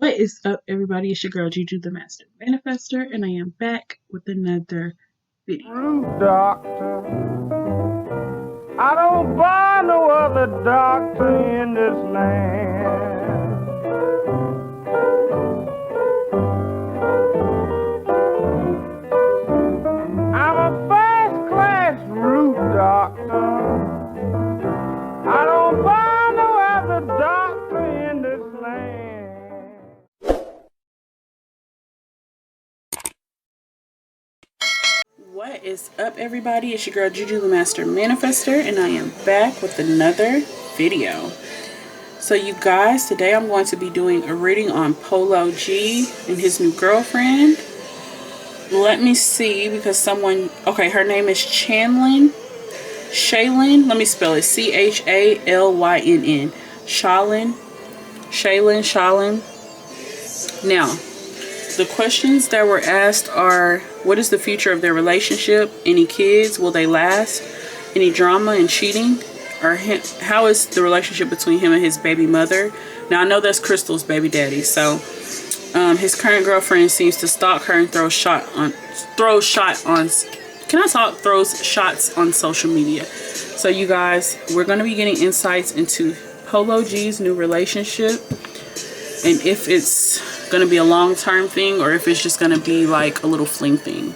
What is up, everybody? It's your girl Juju the Master Manifestor, and I am back with another video. Doctor, I don't buy no other doctor in this land. I'm a first-class root doctor. I don't buy no other doctor in this land. What is up, everybody? It's your girl Juju the Master Manifestor, and I am back with another video. So you guys, today I'm going to be doing a reading on Polo G and his new girlfriend. Let me see, because someone, okay, her name is Chalynn. Let me spell it. Chalynn. Chalynn. Now, the questions that were asked are: what is the future of their relationship? Any kids? Will they last? Any drama and cheating? Or how is the relationship between him and his baby mother? Now, I know that's Crystal's baby daddy, so his current girlfriend seems to stalk her and throws shots on social media. So you guys, we're going to be getting insights into Polo G's new relationship, and if it's going to be a long-term thing or if it's just going to be like a little fling thing.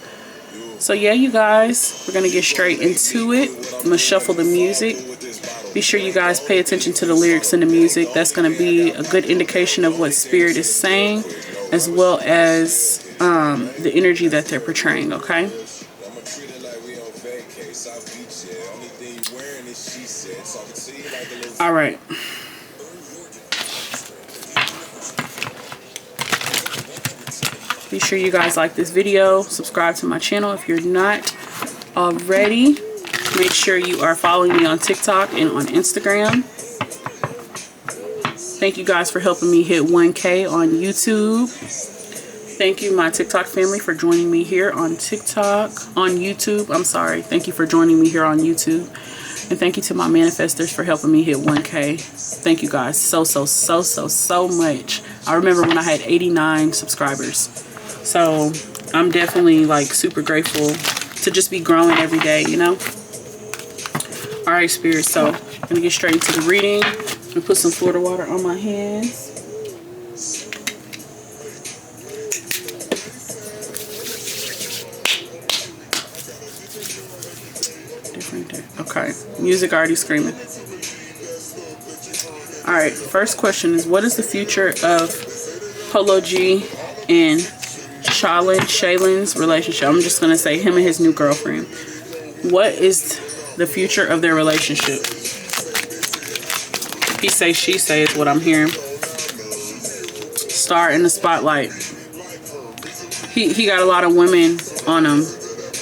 So yeah, you guys, we're going to get straight into it. I'm going to shuffle the music. Be sure you guys pay attention to the lyrics and the music. That's going to be a good indication of what Spirit is saying, as well as the energy that they're portraying, okay? All right. Be sure you guys like this video, subscribe to my channel if you're not already. Make sure you are following me on TikTok and on Instagram. Thank you guys for helping me hit 1K on YouTube. Thank you, my TikTok family, for joining me here on YouTube. I'm sorry. Thank you for joining me here on YouTube. And thank you to my manifestors for helping me hit 1K. Thank you guys so much. I remember when I had 89 subscribers. So I'm definitely like super grateful to just be growing every day, you know? All right, Spirit. So I'm going to get straight into the reading. I'm going to put some Florida water on my hands. Okay, music already screaming. All right, first question is, what is the future of Polo G and Chalynn's relationship? I'm just gonna say him and his new girlfriend. What is the future of their relationship? He say, she say is what I'm hearing. Star in the spotlight. He got a lot of women on him.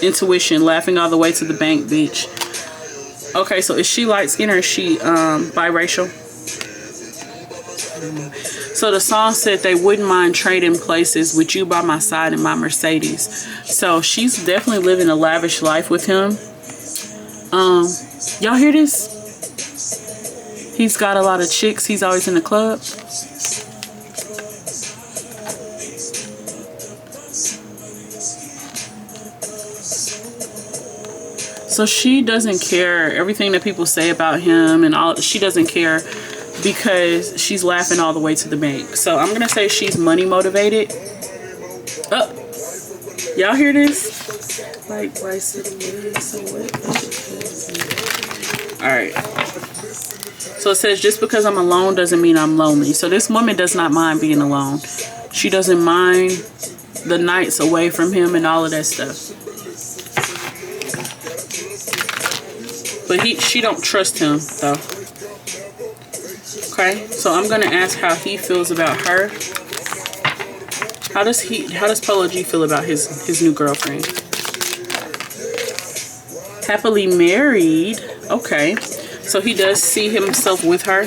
Intuition, laughing all the way to the bank, beach. Okay, so is she light-skinned or is she biracial? So the song said they wouldn't mind trading places with you by my side in my Mercedes. So she's definitely living a lavish life with him. Y'all hear this? He's got a lot of chicks. He's always in the club. So she doesn't care everything that people say about him and all. She doesn't care because she's laughing all the way to the bank. So I'm gonna say she's money motivated. Oh, y'all hear this? Like rice in the so all right. So it says, just because I'm alone doesn't mean I'm lonely. So this woman does not mind being alone. She doesn't mind the nights away from him and all of that stuff. But she don't trust him though. Okay, so I'm gonna ask how he feels about her. How does Polo G feel about his new girlfriend? Happily married. Okay, so he does see himself with her.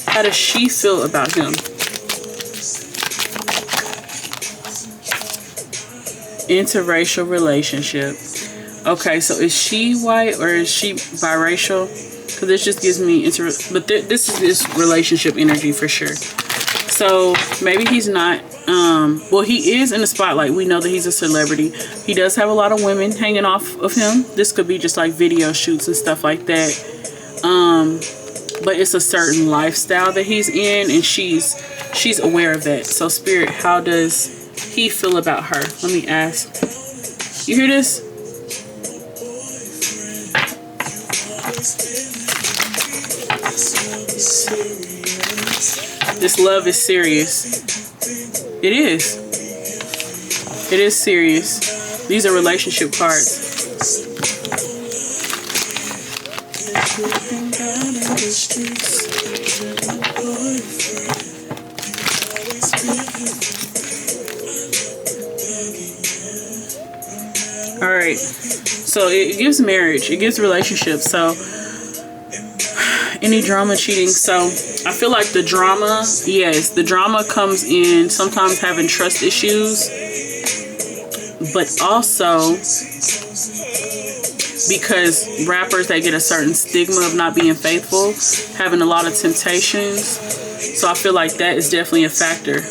How does she feel about him? Interracial relationship. Okay, so is she white or is she biracial? Because this just gives me but this is this relationship energy for sure. So maybe he's not, well, he is in the spotlight. We know that he's a celebrity. He does have a lot of women hanging off of him. This could be just like video shoots and stuff like that. But it's a certain lifestyle that he's in, and she's aware of that. So Spirit, how does he feel about her? Let me ask. You hear this? This love is serious. It is. It is serious. These are relationship cards. All right. So it gives marriage. It gives relationships. So any drama, cheating. So I feel like the drama, yes, the drama comes in sometimes having trust issues, but also because rappers, they get a certain stigma of not being faithful, having a lot of temptations. So I feel like that is definitely a factor.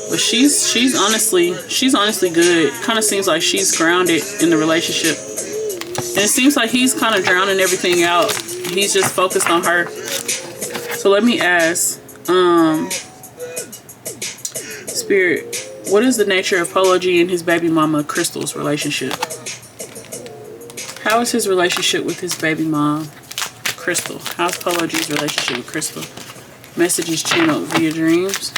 But she's honestly good. Kind of seems like she's grounded in the relationship. And it seems like he's kind of drowning everything out. He's just focused on her. So let me ask, Spirit, what is the nature of Polo G and his baby mama Crystal's relationship? How is his relationship with his baby mom, Crystal? How's Polo G's relationship with Crystal? Messages channeled via dreams.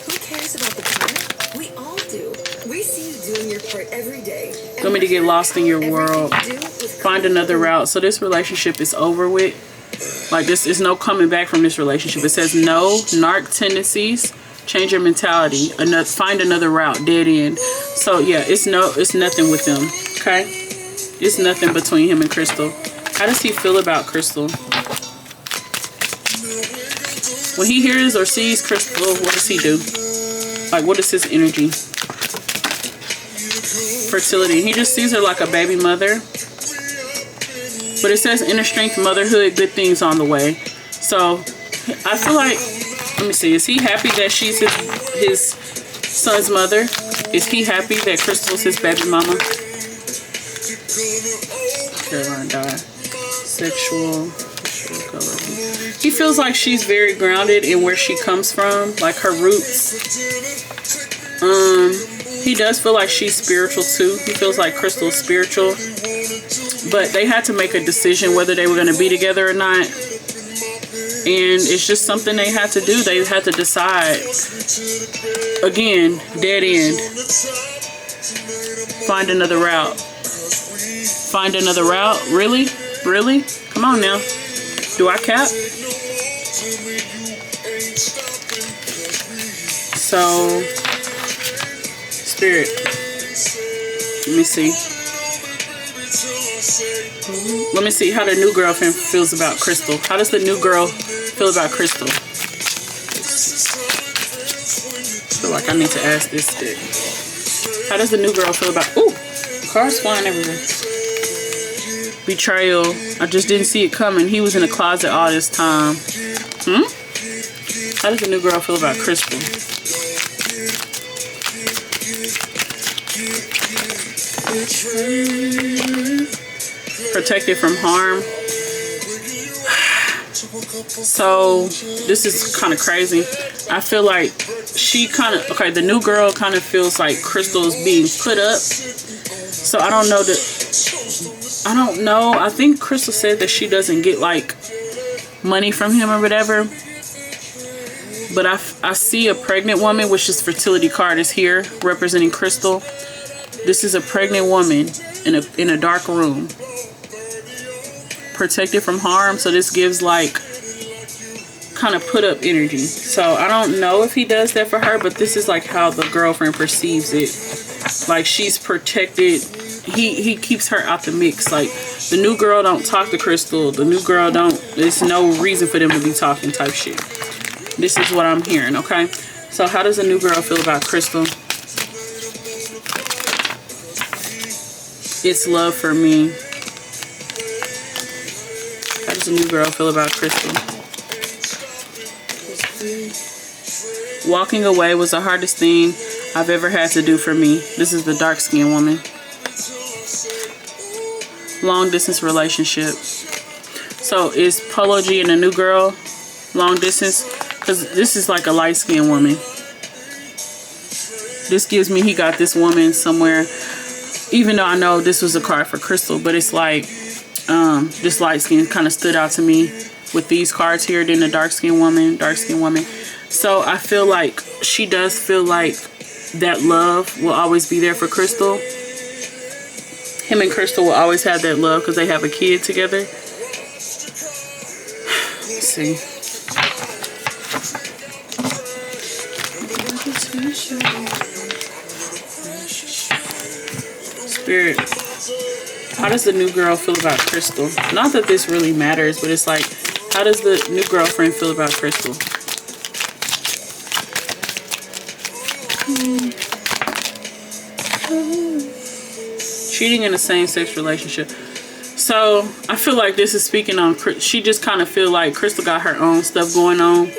Who cares about the part? We all do. We see you doing your part every day. You want me to get lost in your world? Find another route. So this relationship is over with. Like, this is no coming back from this relationship. It says no narc tendencies. Change your mentality. Find another route. Dead end. So yeah, it's nothing with them. Okay, it's nothing between him and Crystal. How does he feel about Crystal? When he hears or sees Crystal, what does he do? Like, what is his energy? Fertility. He just sees her like a baby mother. But it says inner strength, motherhood, good things on the way. So I feel like, let me see, is he happy that she's his son's mother? Is he happy that Crystal's his baby mama? Caroline died. Sexual color. He feels like she's very grounded in where she comes from, like her roots. He does feel like she's spiritual too. He feels like Crystal's spiritual. But they had to make a decision whether they were going to be together or not. And it's just something they had to do. They had to decide. Again, dead end. Find another route. Find another route? Really? Really? Come on now. Do I cap? So, Spirit. Let me see. Let me see how the new girlfriend feels about Crystal. How does the new girl feel about Crystal? I feel like I need to ask this stick. How does the new girl feel about... Ooh! Cars flying everywhere. Betrayal. I just didn't see it coming. He was in a closet all this time. How does the new girl feel about Crystal? Protected from harm. So this is kind of crazy. I feel like she kind of, okay, the new girl kind of feels like Crystal's being put up. So I don't know that, I don't know. I think Crystal said that she doesn't get like money from him or whatever. But I see a pregnant woman, which is fertility card is here representing Crystal. This is a pregnant woman in a dark room. Protected from harm. So this gives like kind of put up energy. So I don't know if he does that for her, but this is like how the girlfriend perceives it. Like she's protected. He keeps her out the mix. Like the new girl don't talk to Crystal. The new girl don't, there's no reason for them to be talking type shit. This is what I'm hearing, okay? So how does the new girl feel about Crystal? It's love for me. How does does the new girl feel about Crystal? Walking away was the hardest thing I've ever had to do for me. This is the dark-skinned woman. Long distance relationship. So is Polo G and the new girl long distance? Because this is like a light-skinned woman. This gives me he got this woman somewhere. Even though I know this was a card for Crystal, but it's like this light skin kind of stood out to me with these cards here. Then the dark skinned woman. So I feel like she does feel like that love will always be there for Crystal. Him and Crystal will always have that love because they have a kid together. Let's see. Spirit, how does the new girl feel about Crystal? Not that this really matters, but it's like, how does the new girlfriend feel about Crystal? Cheating in a same-sex relationship. So I feel like this is speaking on, she just kind of feel like Crystal got her own stuff going on,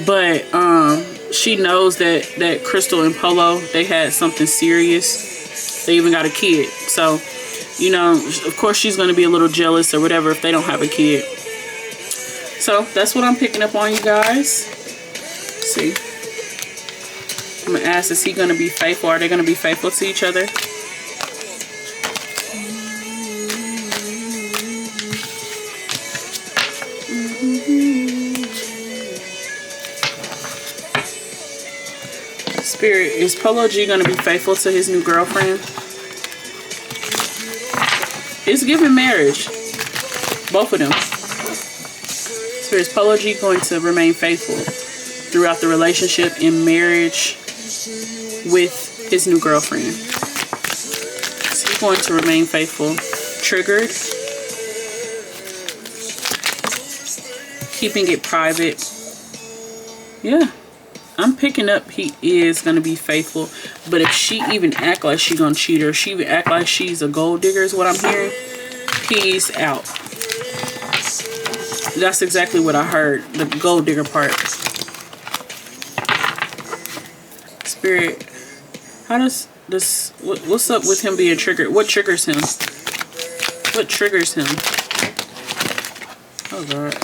but she knows that Crystal and Polo, they had something serious. They even got a kid. So, you know, of course she's going to be a little jealous or whatever if they don't have a kid. So that's what I'm picking up on, you guys. Let's see. I'm going to ask, is he going to be faithful? Are they going to be faithful to each other? Spirit, is Polo G going to be faithful to his new girlfriend? It's giving marriage. Both of them. Spirit, is Polo G going to remain faithful throughout the relationship and marriage with his new girlfriend? Is he going to remain faithful? Triggered. Keeping it private. Yeah. I'm picking up he is going to be faithful. But if she even act like she going to cheat or she even act like she's a gold digger is what I'm hearing, he's out. That's exactly what I heard. The gold digger part. Spirit, how does this, what's up with him being triggered? What triggers him? What triggers him? Oh, God.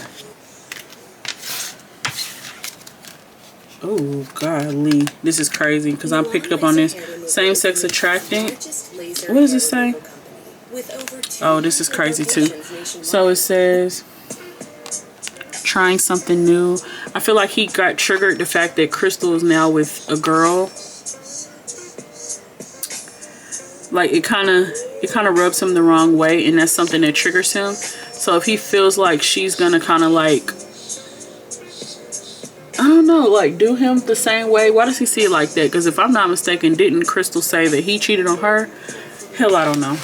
Oh, golly. This is crazy because I'm picked up on this. Same-sex attracting. What does it say? Oh, this is crazy too. So it says, trying something new. I feel like he got triggered the fact that Crystal is now with a girl. Like it kind of rubs him the wrong way, and that's something that triggers him. So if he feels like she's gonna kind of like, I don't know, like do him the same way. Why does he see it like that? Because if I'm not mistaken, didn't Crystal say that he cheated on her? Hell, I don't know.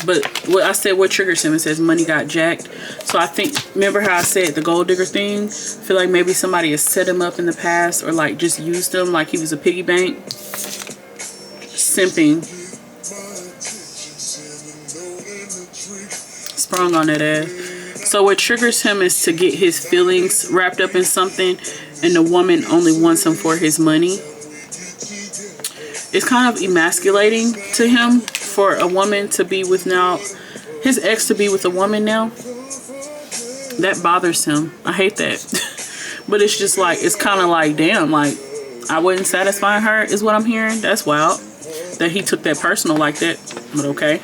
But what I said, what triggers him? It says money got jacked. So I think, remember how I said the gold digger thing? I feel like maybe somebody has set him up in the past or like just used him like he was a piggy bank. Simping. Sprung on that ass. So what triggers him is to get his feelings wrapped up in something, and the woman only wants him for his money. It's kind of emasculating to him for a woman to be with now, his ex to be with a woman now. That bothers him. I hate that. But it's just like, it's kind of like, damn, like I wasn't satisfying her is what I'm hearing. That's wild that he took that personal like that, but okay.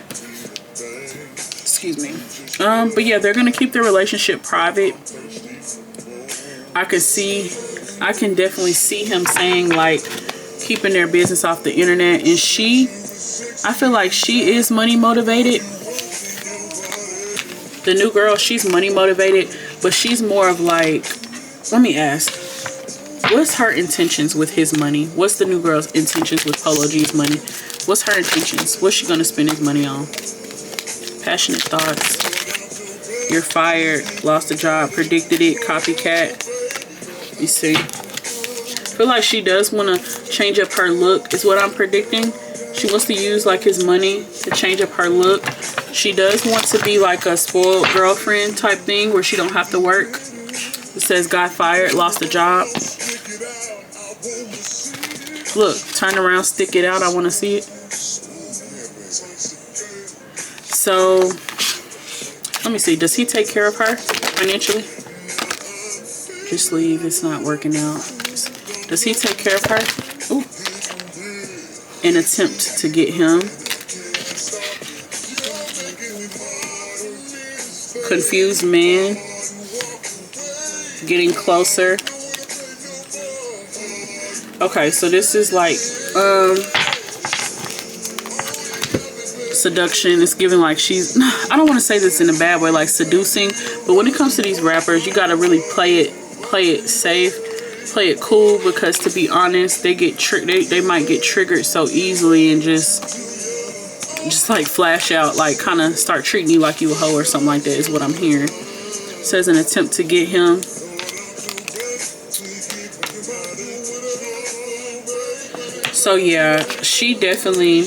Excuse me. But yeah, they're gonna keep their relationship private. I can definitely see him saying like keeping their business off the internet. And I feel like she is money motivated. The new girl, she's money motivated, but she's more of like, let me ask, what's her intentions with his money? What's the new girl's intentions with Polo G's money? What's her intentions? What's she gonna spend his money on? Passionate thoughts. You're fired, lost a job, predicted it, copycat. You see. I feel like she does want to change up her look is what I'm predicting. She wants to use like his money to change up her look. She does want to be like a spoiled girlfriend type thing where she don't have to work. It says got fired, lost a job. Look, turn around, stick it out. I want to see it. So, let me see. Does he take care of her financially? Just leave. It's not working out. Does he take care of her? Ooh. An attempt to get him. Confused man. Getting closer. Okay, so this is like seduction. It's giving like she's, I don't want to say this in a bad way, like seducing, but when it comes to these rappers, you got to really play it safe, play it cool, because to be honest, they get they might get triggered so easily and just like flash out, like kind of start treating you like you a hoe or something like that is what I'm hearing. It says an attempt to get him. So yeah, she definitely,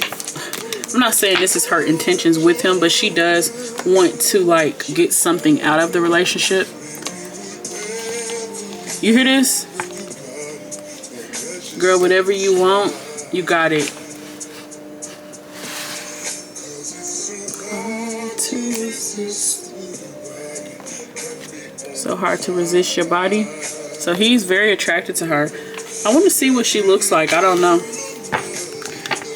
I'm not saying this is her intentions with him, but she does want to like get something out of the relationship. You hear this? Girl, whatever you want, you got it. So hard to resist your body. So he's very attracted to her. I want to see what she looks like. I don't know.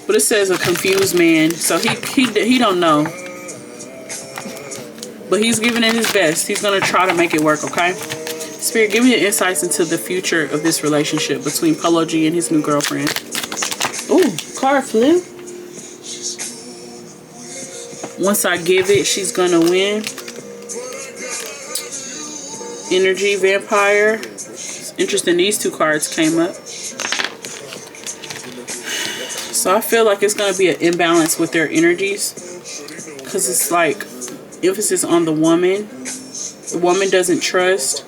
But it says a confused man. So he don't know. But he's giving it his best. He's going to try to make it work, okay? Spirit, give me the insights into the future of this relationship between Polo G and his new girlfriend. Ooh, card flip. Once I give it, she's going to win. Energy, vampire. It's interesting, these two cards came up. So I feel like it's going to be an imbalance with their energies. Because it's like emphasis on the woman. The woman doesn't trust.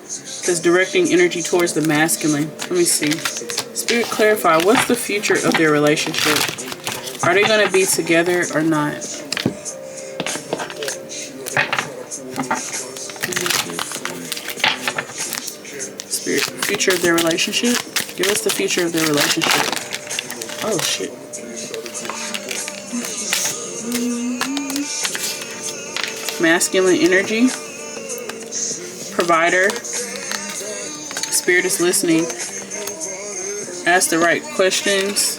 It's directing energy towards the masculine. Let me see. Spirit, clarify. What's the future of their relationship? Are they going to be together or not? Spirit, future of their relationship? Give us the future of their relationship. Oh, shit. Masculine energy. Provider. Spirit is listening. Ask the right questions.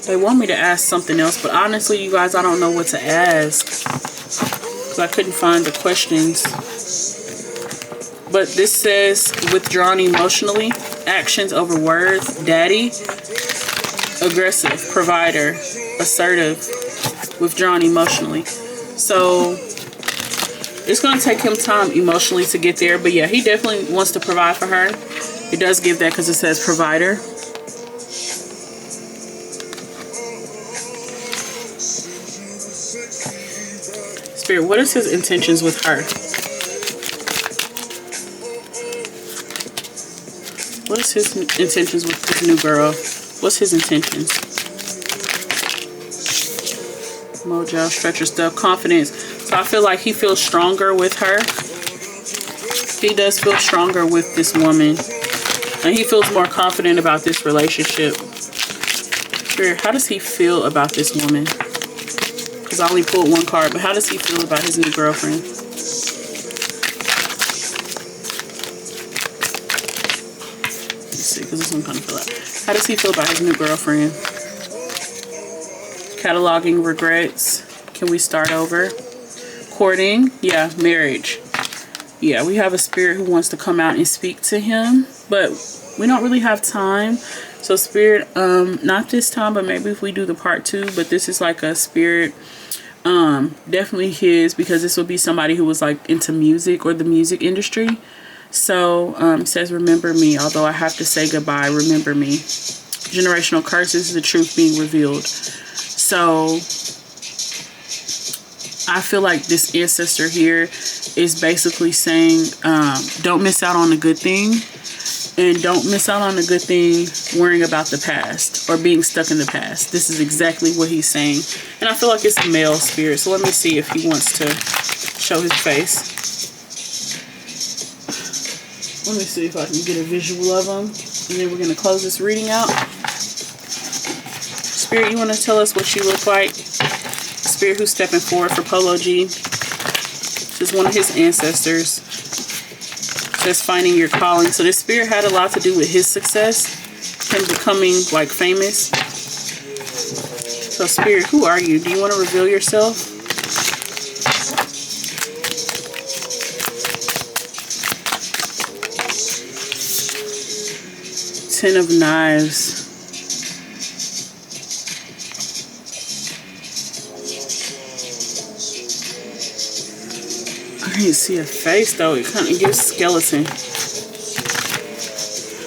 They want me to ask something else, but honestly, you guys, I don't know what to ask. Because I couldn't find the questions. But this says withdrawn emotionally. Actions over words. Daddy. Aggressive. Provider. Assertive. Withdrawn emotionally. So it's going to take him time emotionally to get there. But yeah, he definitely wants to provide for her. It does give that because it says provider. Spirit, what is his intentions with her? What is his intentions with this new girl? What's his intentions? Mojo, stretcher stuff, confidence. So I feel like he feels stronger with her. He does feel stronger with this woman. And he feels more confident about this relationship. Spirit, how does he feel about this woman? Because I only pulled one card, but how does he feel about his new girlfriend? Let's see, because this one kind of fell out. How does he feel about his new girlfriend? Cataloging regrets. Can we start over? Courting. Yeah, marriage. Yeah, we have a spirit who wants to come out and speak to him, but we don't really have time. So spirit, not this time, but maybe if we do the part 2, but this is like a spirit, definitely his, because this will be somebody who was like into music or the music industry. So it says remember me, although I have to say goodbye, remember me. Generational curses, the truth being revealed. So I feel like this ancestor here is basically saying don't miss out on a good thing. And don't miss out on a good thing worrying about the past or being stuck in the past. This is exactly what he's saying. And I feel like it's a male spirit. So let me see if he wants to show his face. Let me see if I can get a visual of him. And then we're going to close this reading out. Spirit, you want to tell us what you look like? Spirit who's stepping forward for Polo G. This is one of his ancestors. That's finding your calling. So this spirit had a lot to do with his success, him becoming like famous. So spirit, who are you? Do you want to reveal yourself? Ten of Knives. I can't see a face though. It kind of gives skeleton.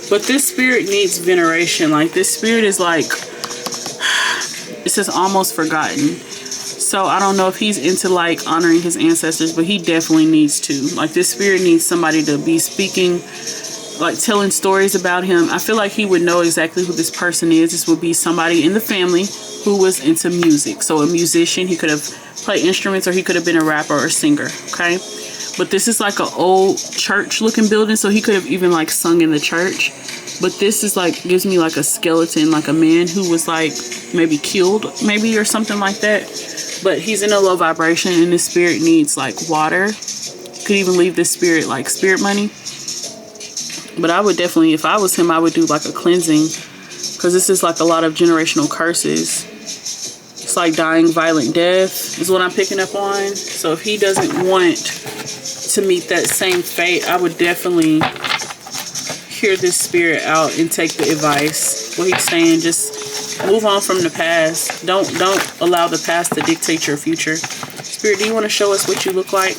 But this spirit needs veneration. Like this spirit is like, it says almost forgotten. So I don't know if he's into like honoring his ancestors, but he definitely needs to. Like this spirit needs somebody to be speaking, like telling stories about him. I feel like he would know exactly who this person is. This would be somebody in the family who was into music. So a musician, he could have played instruments, or he could have been a rapper or singer, okay? But this is like an old church looking building, so he could have even like sung in the church. But this is like, gives me like a skeleton, like a man who was like maybe killed, maybe, or something like that. But he's in a low vibration, and this spirit needs like water. Could even leave this spirit like spirit money. But I would definitely, if I was him, I would do like a cleansing, because this is like a lot of generational curses. It's like dying violent death is what I'm picking up on. So if he doesn't want to meet that same fate, I would definitely hear this spirit out and take the advice. What he's saying, just move on from the past. Don't allow the past to dictate your future. Spirit, do you want to show us what you look like?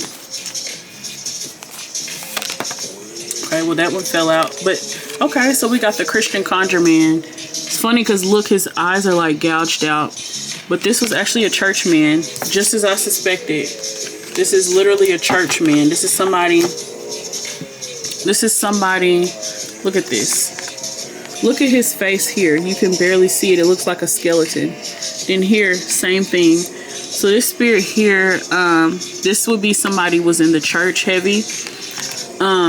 Okay, well that one fell out. But okay, so we got the Christian conjure man. It's funny because look, his eyes are like gouged out. But this was actually a church man, just as I suspected. This is literally a church man. This is somebody, look at this. Look at his face here. You can barely see it. It looks like a skeleton. Then here, same thing. So this spirit here, this would be somebody was in the church heavy.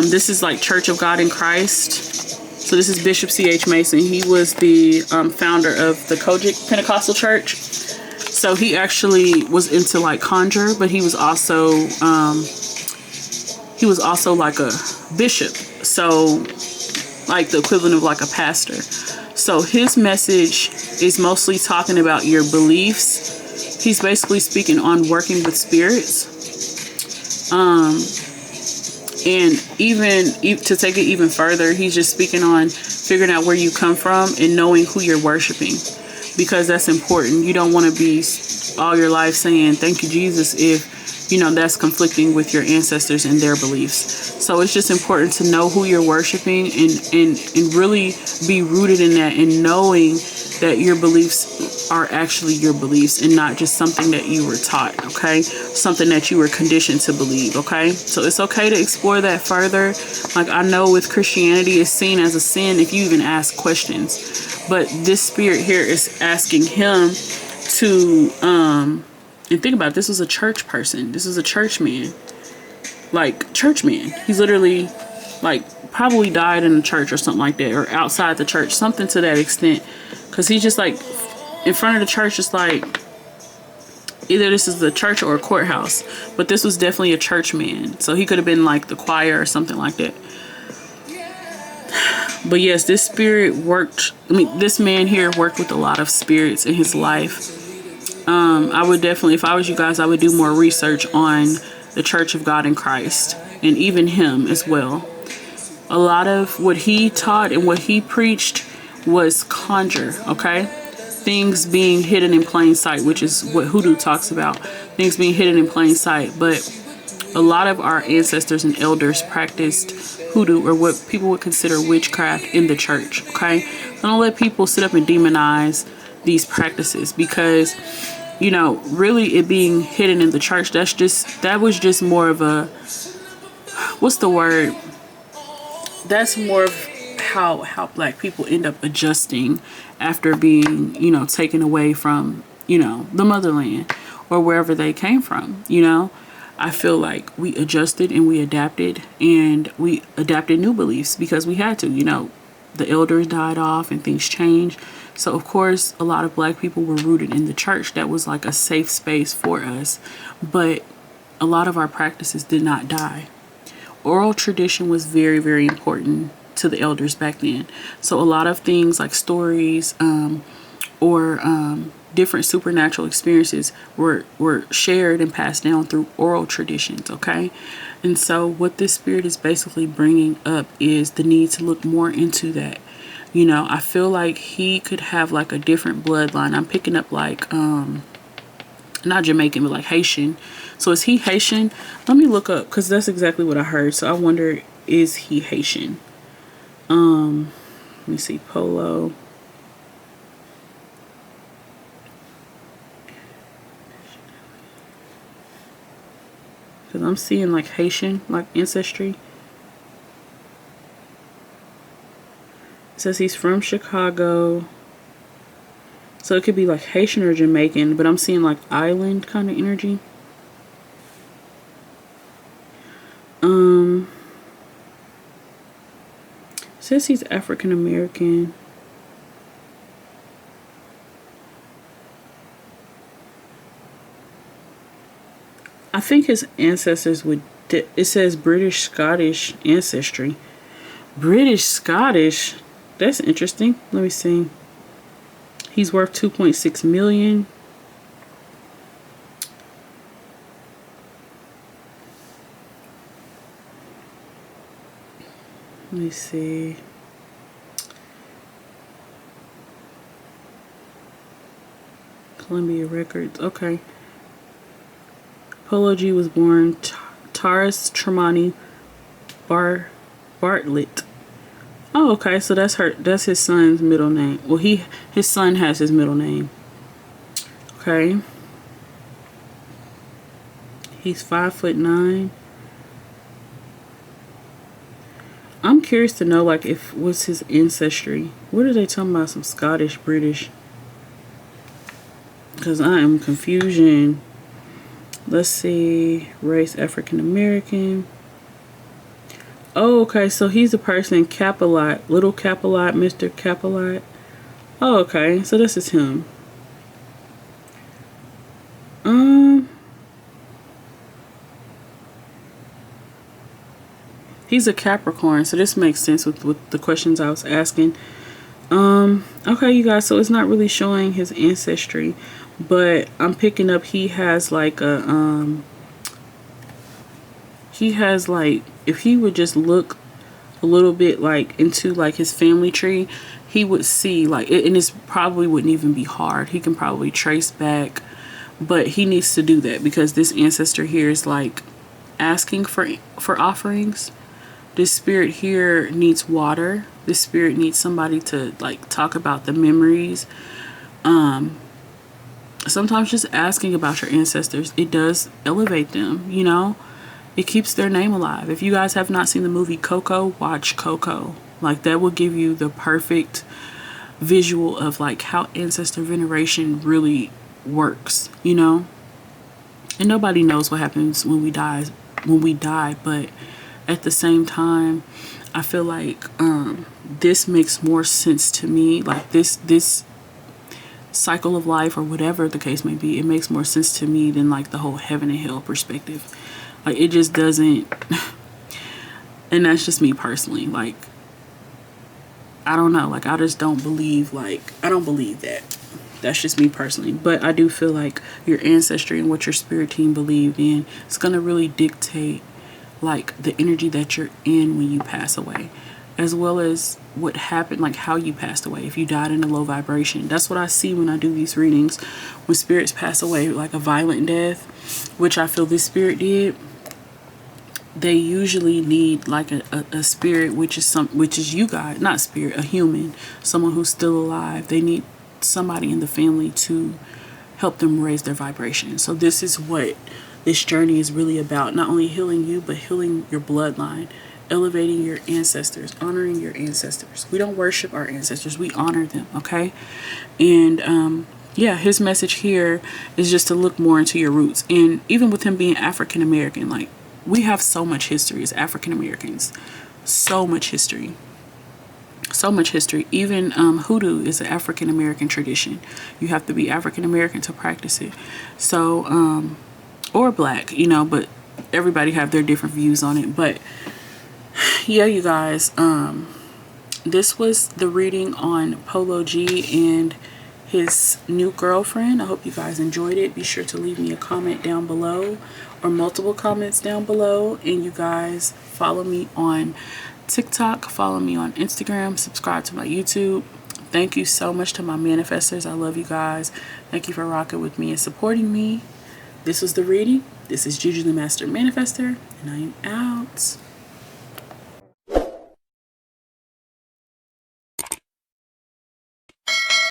This is like Church of God in Christ. So this is Bishop C.H. Mason. He was the founder of the Kojic Pentecostal Church. So he actually was into like conjure, but he was also like a bishop. So like the equivalent of like a pastor. So his message is mostly talking about your beliefs. He's basically speaking on working with spirits. And even to take it even further, he's just speaking on figuring out where you come from and knowing who you're worshiping, because that's important. You don't want to be all your life saying thank you Jesus if you know that's conflicting with your ancestors and their beliefs. So it's just important to know who you're worshiping and really be rooted in that, and knowing that your beliefs are actually your beliefs and not just something that you were taught, okay? Something that you were conditioned to believe, okay? So it's okay to explore that further. Like I know with Christianity, it's seen as a sin if you even ask questions. But this spirit here is asking him to, and think about it, this was a church person. This is a church man. Like, church man. He's literally, like, probably died in a church or something like that, or outside the church, something to that extent. Because he's just like in front of the church, just like either this is the church or a courthouse, but this was definitely a church man. So he could have been like the choir or something like that. But yes, this spirit worked. I mean, this man here worked with a lot of spirits in his life. I would definitely, if I was you guys, I would do more research on the Church of God in Christ and even him as well. A lot of what he taught and what he preached was conjure, okay? Things being hidden in plain sight, which is what hoodoo talks about. Things being hidden in plain sight. But a lot of our ancestors and elders practiced hoodoo, or what people would consider witchcraft, in the church, okay? Don't let people sit up and demonize these practices, because, you know, really it being hidden in the church, that was just more of a, what's the word? That's more of how black people end up adjusting after being, you know, taken away from, you know, the motherland or wherever they came from. You know, I feel like we adjusted and we adapted new beliefs because we had to. You know, the elders died off and things changed. So of course a lot of black people were rooted in the church. That was like a safe space for us, but a lot of our practices did not die. Oral tradition was very, very important to the elders back then. So a lot of things like stories or different supernatural experiences were shared and passed down through oral traditions, okay? And so what this spirit is basically bringing up is the need to look more into that. You know, I feel like he could have like a different bloodline. I'm picking up like, not Jamaican, but like Haitian. So is he Haitian? Let me look up because that's exactly what I heard. So I wonder, is he Haitian? Let me see, Polo. Because I'm seeing like Haitian, like ancestry. It says he's from Chicago. So it could be like Haitian or Jamaican, but I'm seeing like island kind of energy. It says he's African American. I think his ancestors would, it says British Scottish ancestry. British Scottish, that's interesting. Let me see. He's worth 2.6 million. Let me see. Columbia Records. Okay. Polo G was born Taurus Tremonti Bartlett. Oh, okay. So that's his son's middle name. Well, his son has his middle name. Okay. He's 5'9". I'm curious to know, like, what's his ancestry. What are they talking about? Some Scottish, British? Because I am confusion. Let's see. Race African American. Oh, okay. So he's a person, Capilot, Little Capilot, Mr. Capilot. Oh, okay. So this is him. He's a Capricorn, so this makes sense with the questions I was asking. Okay, you guys, so it's not really showing his ancestry, but I'm picking up he has like a, if he would just look a little bit like into like his family tree, he would see like, and this probably wouldn't even be hard. He can probably trace back, but he needs to do that because this ancestor here is like asking for offerings. This spirit here needs water. This spirit needs somebody to like talk about the memories. Sometimes just asking about your ancestors, it does elevate them, you know. It keeps their name alive. If you guys have not seen the movie Coco, watch Coco. Like, that will give you the perfect visual of like how ancestor veneration really works, you know. And nobody knows what happens when we die, but at the same time, I feel like this makes more sense to me. Like this cycle of life, or whatever the case may be, it makes more sense to me than like the whole heaven and hell perspective. Like, it just doesn't. And that's just me personally. Like, I don't know. Like, I just don't believe, like, I don't believe that. That's just me personally. But I do feel like your ancestry and what your spirit team believed in, it's going to really dictate like the energy that you're in when you pass away, as well as what happened, like how you passed away. If you died in a low vibration, that's what I see when I do these readings. When spirits pass away like a violent death, which I feel this spirit did, they usually need like a spirit, which is you guys, not spirit, a human, someone who's still alive. They need somebody in the family to help them raise their vibration. So this is what this journey is really about, not only healing you, but healing your bloodline elevating your ancestors, honoring your ancestors. We don't worship our ancestors, we honor them, okay? And yeah, his message here is just to look more into your roots. And even with him being African American, like, we have so much history as African Americans. So much history. So much history. Even hoodoo is an African American tradition. You have to be African American to practice it. So, or black, you know, but everybody have their different views on it. But yeah, you guys, this was the reading on Polo G and his new girlfriend. I hope you guys enjoyed it. Be sure to leave me a comment down below, or multiple comments down below. And you guys follow me on TikTok, follow me on Instagram, subscribe to my YouTube. Thank you so much to my manifestors. I love you guys. Thank you for rocking with me and supporting me. This was the reading. This is Juju the Master Manifestor, and I am out.